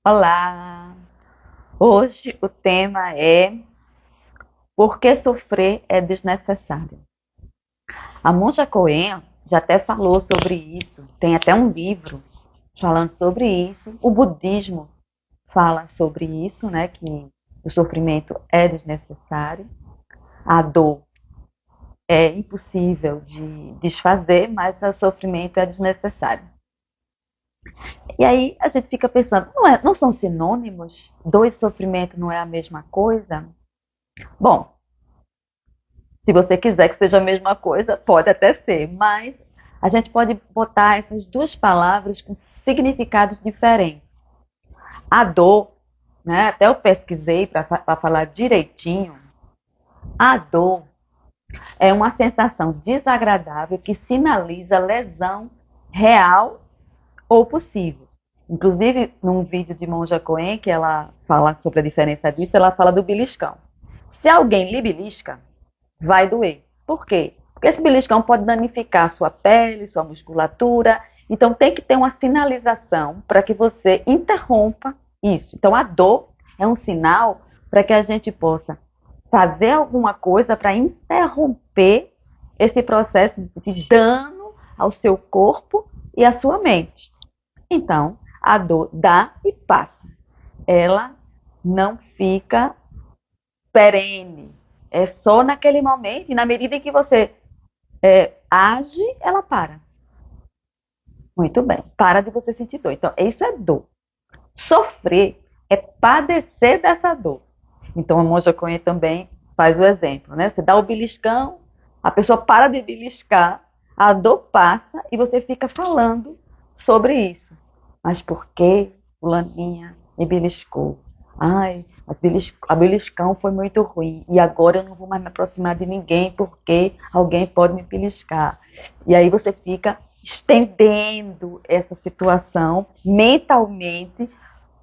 Olá! Hoje o tema é por que sofrer é desnecessário. A Monja Coen já até falou sobre isso, tem até um livro falando sobre isso. O budismo fala sobre isso, né, que o sofrimento é desnecessário. A dor é impossível de desfazer, mas o sofrimento é desnecessário. E aí a gente fica pensando, não são sinônimos? Dor e sofrimento não é a mesma coisa? Bom, se você quiser que seja a mesma coisa, pode até ser, mas a gente pode botar essas duas palavras com significados diferentes. A dor, né, até eu pesquisei para falar direitinho, a dor é uma sensação desagradável que sinaliza lesão real ou possível. Inclusive, num vídeo de Monja Coen, que ela fala sobre a diferença disso, ela fala do beliscão. Se alguém lhe belisca, vai doer. Por quê? Porque esse beliscão pode danificar sua pele, sua musculatura. Então tem que ter uma sinalização para que você interrompa isso. Então a dor é um sinal para que a gente possa fazer alguma coisa para interromper esse processo de dano ao seu corpo e à sua mente. Então, a dor dá e passa. Ela não fica perene. É só naquele momento, e na medida em que você age, ela para. Muito bem. Para de você sentir dor. Então, isso é dor. Sofrer é padecer dessa dor. Então, a Monja Coen também faz o exemplo, né? Você dá o beliscão, a pessoa para de beliscar, a dor passa e você fica falando sobre isso. Mas por que fulaninha me beliscou? Ai, a beliscão foi muito ruim e agora eu não vou mais me aproximar de ninguém porque alguém pode me beliscar. E aí você fica estendendo essa situação mentalmente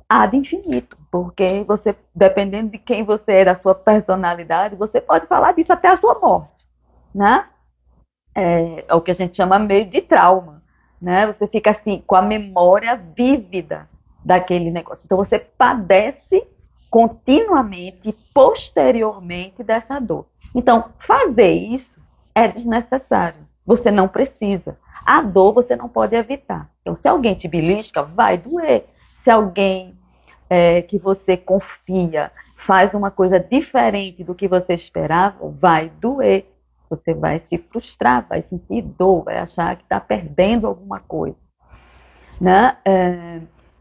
ad infinito, porque você, dependendo de quem você é, da sua personalidade, você pode falar disso até a sua morte, né? É o que a gente chama meio de trauma, né? Você fica assim com a memória vívida daquele negócio. Então você padece continuamente e posteriormente dessa dor. Então fazer isso é desnecessário. Você não precisa. A dor você não pode evitar. Então se alguém te belisca, vai doer. Se alguém que você confia faz uma coisa diferente do que você esperava, vai doer. Você vai se frustrar, vai sentir dor, vai achar que está perdendo alguma coisa. Né?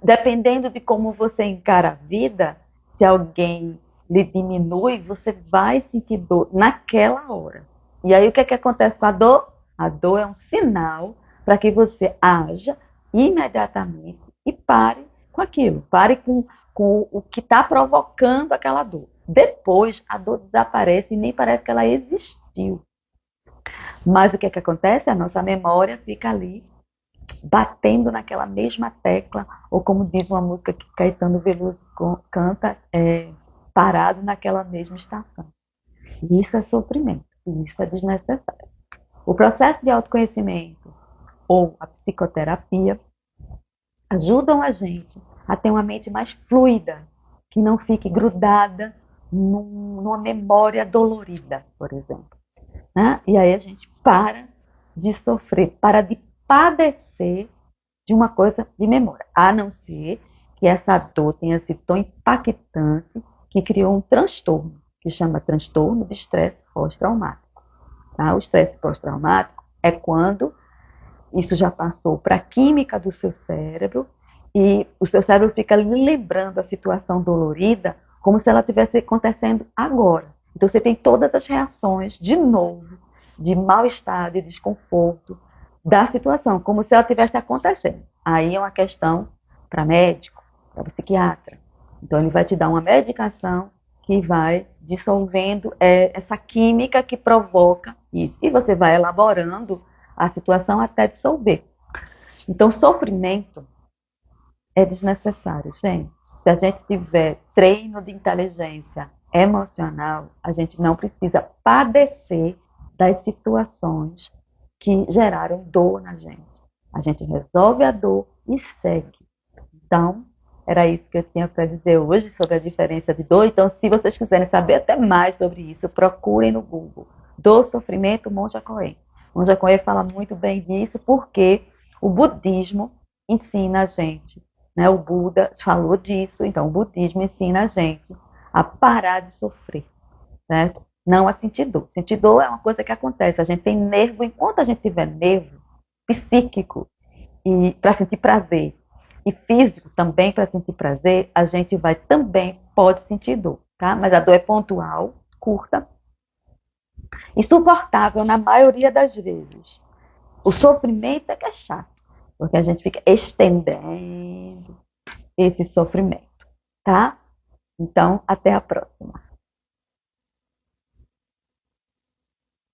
Dependendo de como você encara a vida, se alguém lhe diminui, você vai sentir dor naquela hora. E aí o que acontece com a dor? A dor é um sinal para que você haja imediatamente e pare com aquilo. Pare com o que está provocando aquela dor. Depois, a dor desaparece e nem parece que ela existiu. Mas o que acontece? A nossa memória fica ali batendo naquela mesma tecla, ou como diz uma música que Caetano Veloso canta, parado naquela mesma estação. E isso é sofrimento, e isso é desnecessário. O processo de autoconhecimento ou a psicoterapia ajudam a gente a ter uma mente mais fluida, que não fique grudada numa memória dolorida, por exemplo. Né? E aí a gente para de sofrer, para de padecer de uma coisa de memória, a não ser que essa dor tenha sido tão impactante que criou um transtorno, que chama transtorno de estresse pós-traumático. Tá? O estresse pós-traumático é quando isso já passou para a química do seu cérebro e o seu cérebro fica lembrando a situação dolorida como se ela estivesse acontecendo agora. Então você tem todas as reações de novo, de mal-estar, de desconforto da situação, como se ela estivesse acontecendo. Aí é uma questão para médico, para psiquiatra. Então ele vai te dar uma medicação que vai dissolvendo essa química que provoca isso. E você vai elaborando a situação até dissolver. Então sofrimento é desnecessário, gente. Se a gente tiver treino de inteligência emocional, a gente não precisa padecer das situações que geraram dor na gente. A gente resolve a dor e segue. Então, Era isso que eu tinha para dizer hoje sobre a diferença de dor. Então, se vocês quiserem saber até mais sobre isso, procurem no Google. Dor, sofrimento, Monja Coen. Monja Coen fala muito bem disso porque o budismo ensina a gente, né? O Buda falou disso, então o budismo ensina a gente a parar de sofrer, certo? Não a sentir dor. Sentir dor é uma coisa que acontece. A gente tem nervo, enquanto a gente tiver nervo psíquico e para sentir prazer e físico também para sentir prazer, a gente vai também pode sentir dor, tá? Mas a dor é pontual, curta e suportável na maioria das vezes. O sofrimento é que é chato, porque a gente fica estendendo esse sofrimento, tá? Então, até a próxima.